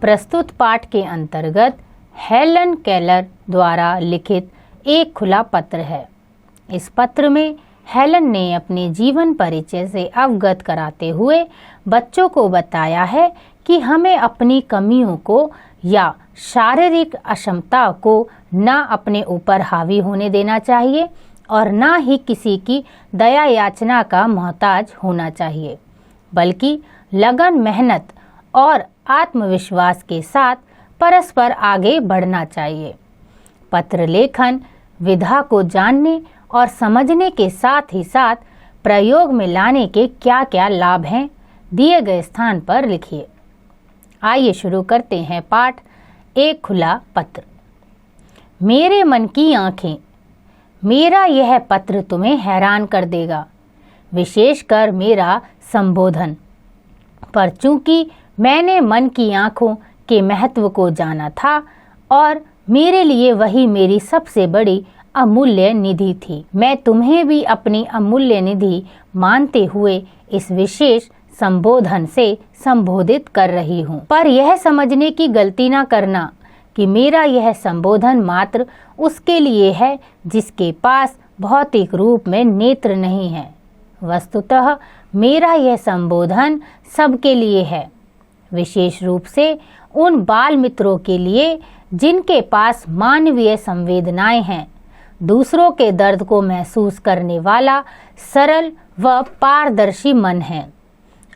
प्रस्तुत पाठ के अंतर्गत हेलन केलर द्वारा लिखित एक खुला पत्र है। इस पत्र में हेलन ने अपने जीवन परिचय से अवगत कराते हुए बच्चों को बताया है कि हमें अपनी कमियों को या शारीरिक अक्षमता को न अपने ऊपर हावी होने देना चाहिए और न ही किसी की दया याचना का मोहताज होना चाहिए, बल्कि लगन, मेहनत और आत्मविश्वास के साथ परस्पर आगे बढ़ना चाहिए। पत्र लेखन विधा को जानने और समझने के साथ ही साथ प्रयोग में लाने के क्या क्या लाभ हैं, दिए गए स्थान पर लिखिए। आइए शुरू करते हैं पाठ एक खुला पत्र। मेरे मन की आंखें। मेरा यह पत्र तुम्हें हैरान कर देगा, विशेषकर मेरा संबोधन। पर चूंकि मैंने मन की आंखों के महत्व को जाना था और मेरे लिए वही मेरी सबसे बड़ी अमूल्य निधि थी, मैं तुम्हें भी अपनी अमूल्य निधि मानते हुए इस विशेष संबोधन से संबोधित कर रही हूँ। पर यह समझने की गलती ना करना कि मेरा यह संबोधन मात्र उसके लिए है जिसके पास भौतिक रूप में नेत्र नहीं है। वस्तुतः मेरा यह संबोधन सबके लिए है, विशेष रूप से उन बाल मित्रों के लिए जिनके पास मानवीय संवेदनाएं हैं, दूसरों के दर्द को महसूस करने वाला सरल व पारदर्शी मन है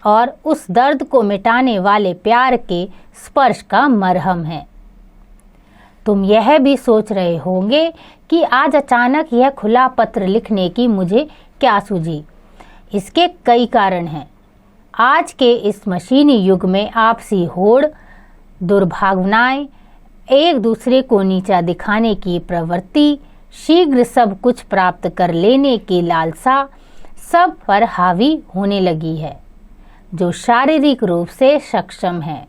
और उस दर्द को मिटाने वाले प्यार के स्पर्श का मरहम है। तुम यह भी सोच रहे होंगे कि आज अचानक यह खुला पत्र लिखने की मुझे क्या सूझी। इसके कई कारण हैं। आज के इस मशीनी युग में आपसी होड़, दुर्भावनाएं, एक दूसरे को नीचा दिखाने की प्रवृत्ति, शीघ्र सब कुछ प्राप्त कर लेने की लालसा सब पर हावी होने लगी है। जो शारीरिक रूप से सक्षम हैं,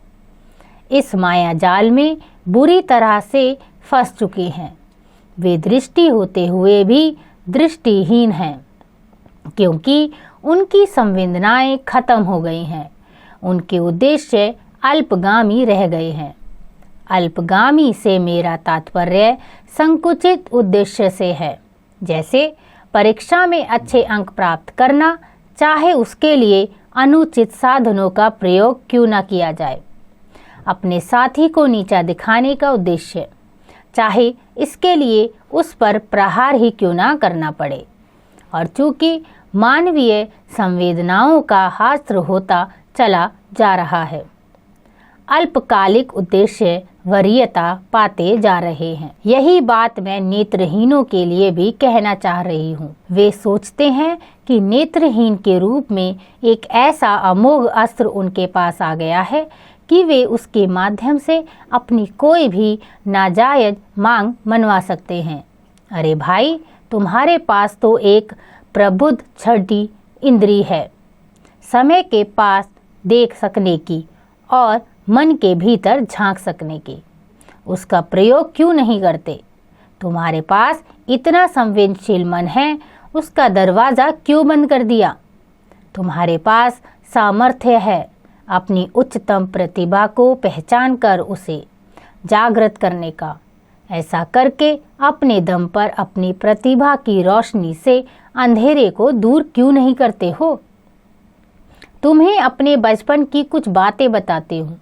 इस माया जाल में बुरी तरह से फंस चुके हैं। वे दृष्टि होते हुए भी दृष्टिहीन हैं, क्योंकि उनकी संवेदनाएं खत्म हो गई हैं। उनके उद्देश्य अल्पगामी रह गए हैं। अल्पगामी से मेरा तात्पर्य संकुचित उद्देश्य से है, जैसे परीक्षा में अच्छे अंक प्राप्त करना, चाहे उसके लिए अनुचित साधनों का प्रयोग क्यों न किया जाए। अपने साथी को नीचा दिखाने का उद्देश्य, चाहे इसके लिए उस पर प्रहार ही क्यों ना करना पड़े। और चूंकि मानवीय संवेदनाओं का हास्त्र होता चला जा रहा है, अल्पकालिक उद्देश्य वरीयता पाते जा रहे हैं। यही बात मैं नेत्रहीनों के लिए भी कहना चाह रही हूँ। वे सोचते हैं कि नेत्रहीन के रूप में एक ऐसा अमोघ अस्त्र उनके पास आ गया है कि वे उसके माध्यम से अपनी कोई भी नाजायज मांग मनवा सकते हैं। अरे भाई, तुम्हारे पास तो एक प्रबुद्ध छठी इंद्री है, समय के पास देख सकने की और मन के भीतर झांक सकने की। उसका प्रयोग क्यों नहीं करते? तुम्हारे पास इतना संवेदनशील मन है, उसका दरवाजा क्यों बंद कर दिया? तुम्हारे पास सामर्थ्य है अपनी उच्चतम प्रतिभा को पहचान कर उसे जागृत करने का। ऐसा करके अपने दम पर अपनी प्रतिभा की रोशनी से अंधेरे को दूर क्यों नहीं करते हो? तुम्हें अपने बचपन की कुछ बातें बताती हूँ।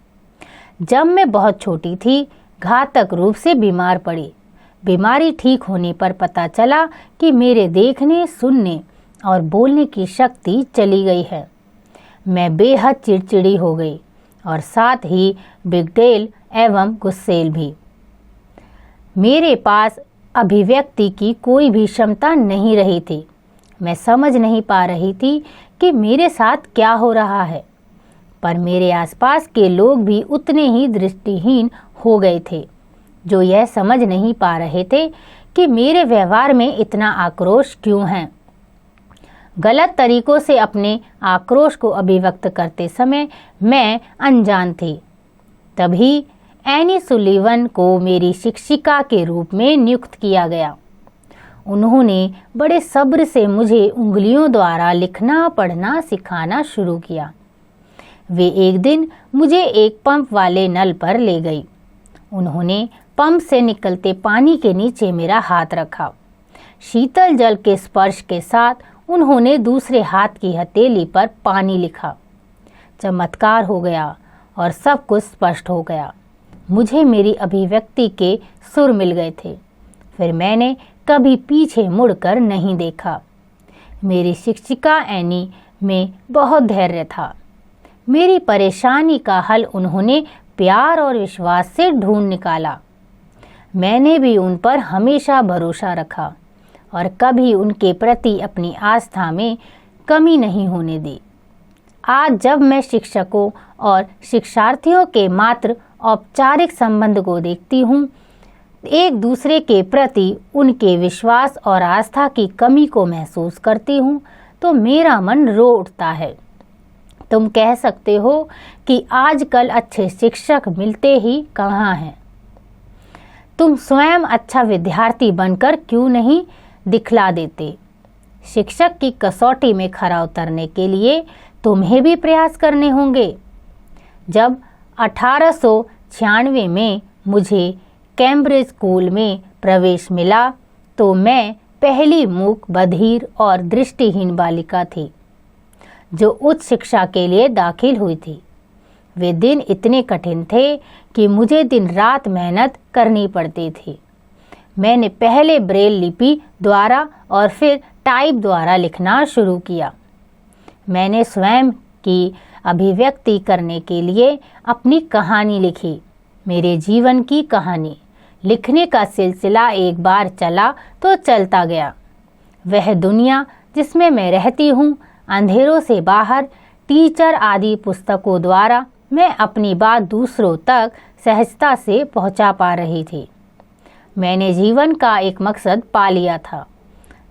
जब मैं बहुत छोटी थी, घातक रूप से बीमार पड़ी। बीमारी ठीक होने पर पता चला कि मेरे देखने, सुनने और बोलने की शक्ति चली गई है। मैं बेहद चिड़चिड़ी हो गई और साथ ही बिगड़ैल एवं गुस्सैल भी। मेरे पास अभिव्यक्ति की कोई भी क्षमता नहीं रही थी। मैं समझ नहीं पा रही थी कि मेरे साथ क्या हो रहा है, पर मेरे आसपास के लोग भी उतने ही दृष्टिहीन हो गए थे, जो यह समझ नहीं पा रहे थे कि मेरे व्यवहार में इतना आक्रोश क्यों है। गलत तरीकों से अपने आक्रोश को अभिव्यक्त करते समय मैं अनजान थी। तभी एनी सुलीवन को मेरी शिक्षिका के रूप में नियुक्त किया गया। उन्होंने बड़े सब्र से मुझे उंगलियों द्वारा लिखना पढ़ना सिखाना शुरू किया। वे एक दिन मुझे एक पंप वाले नल पर ले गई। उन्होंने पंप से निकलते पानी के नीचे मेरा हाथ रखा। शीतल जल के स्पर्श के साथ उन्होंने दूसरे हाथ की हथेली पर पानी लिखा। चमत्कार हो गया और सब कुछ स्पष्ट हो गया। मुझे मेरी अभिव्यक्ति के सुर मिल गए थे। फिर मैंने कभी पीछे मुड़कर नहीं देखा। मेरी शिक्षिका एनी में बहुत धैर्य था। मेरी परेशानी का हल उन्होंने प्यार और विश्वास से ढूंढ निकाला। मैंने भी उन पर हमेशा भरोसा रखा और कभी उनके प्रति अपनी आस्था में कमी नहीं होने दी। आज जब मैं शिक्षकों और शिक्षार्थियों के मात्र औपचारिक संबंध को देखती हूँ, एक दूसरे के प्रति उनके विश्वास और आस्था की कमी को महसूस करती हूँ, तो मेरा मन रो उठता है। तुम कह सकते हो कि आजकल अच्छे शिक्षक मिलते ही कहाँ हैं। तुम स्वयं अच्छा विद्यार्थी बनकर क्यों नहीं दिखला देते? शिक्षक की कसौटी में खरा उतरने के लिए तुम्हें भी प्रयास करने होंगे। जब 1896 में मुझे कैम्ब्रिज स्कूल में प्रवेश मिला तो मैं पहली मूक, बधिर और दृष्टिहीन बालिका थी जो उच्च शिक्षा के लिए दाखिल हुई थी। वे दिन इतने कठिन थे कि मुझे दिन रात मेहनत करनी पड़ती थी। मैंने पहले ब्रेल लिपि द्वारा और फिर टाइप द्वारा लिखना शुरू किया। मैंने स्वयं की अभिव्यक्ति करने के लिए अपनी कहानी लिखी, मेरे जीवन की कहानी। लिखने का सिलसिला एक बार चला तो चलता गया। वह दुनिया जिसमें मैं रहती हूँ, अंधेरों से बाहर, टीचर आदि पुस्तकों द्वारा मैं अपनी बात दूसरों तक सहजता से पहुँचा पा रही थी। मैंने जीवन का एक मकसद पा लिया था।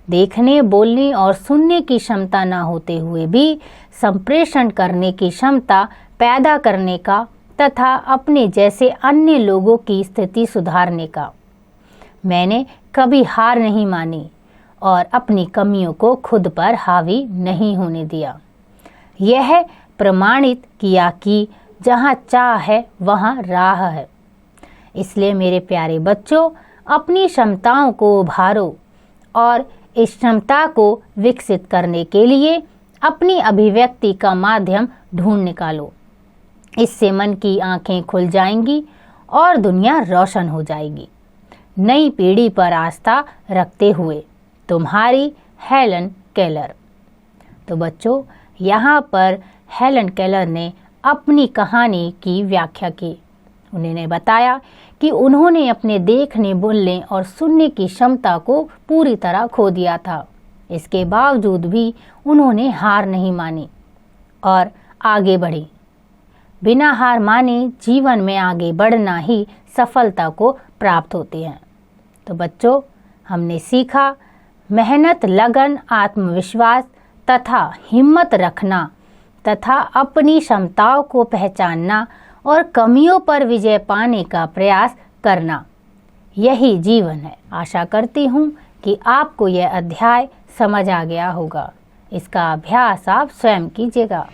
देखने, बोलने और सुनने की क्षमता न होते हुए भी संप्रेषण करने की क्षमता पैदा करने का तथा अपने जैसे अन्य लोगों की स्थिति सुधारने का। मैंने कभी हार नहीं मानी और अपनी कमियों को खुद पर हावी नहीं होने दिया। यह प्रमाणित किया कि जहाँ चाह है वहाँ राह है। इसलिए मेरे प्यारे बच्चों, अपनी क्षमताओं को उभारो और इस क्षमता को विकसित करने के लिए अपनी अभिव्यक्ति का माध्यम ढूंढ निकालो। इससे मन की आंखें खुल जाएंगी और दुनिया रोशन हो जाएगी। नई पीढ़ी पर आस्था रखते हुए, तुम्हारी हेलन केलर। तो बच्चों, यहाँ पर हेलन केलर ने अपनी कहानी की व्याख्या की। उन्होंने बताया कि उन्होंने अपने देखने, बोलने और सुनने की क्षमता को पूरी तरह खो दिया था। इसके बावजूद भी उन्होंने हार नहीं मानी और आगे बढ़ी। बिना हार माने जीवन में आगे बढ़ना ही सफलता को प्राप्त होती है। तो बच्चों, हमने सीखा मेहनत, लगन, आत्मविश्वास तथा हिम्मत रखना तथा अपनी क्षमताओं को पहचानना और कमियों पर विजय पाने का प्रयास करना, यही जीवन है। आशा करती हूँ कि आपको यह अध्याय समझ आ गया होगा। इसका अभ्यास आप स्वयं कीजिएगा।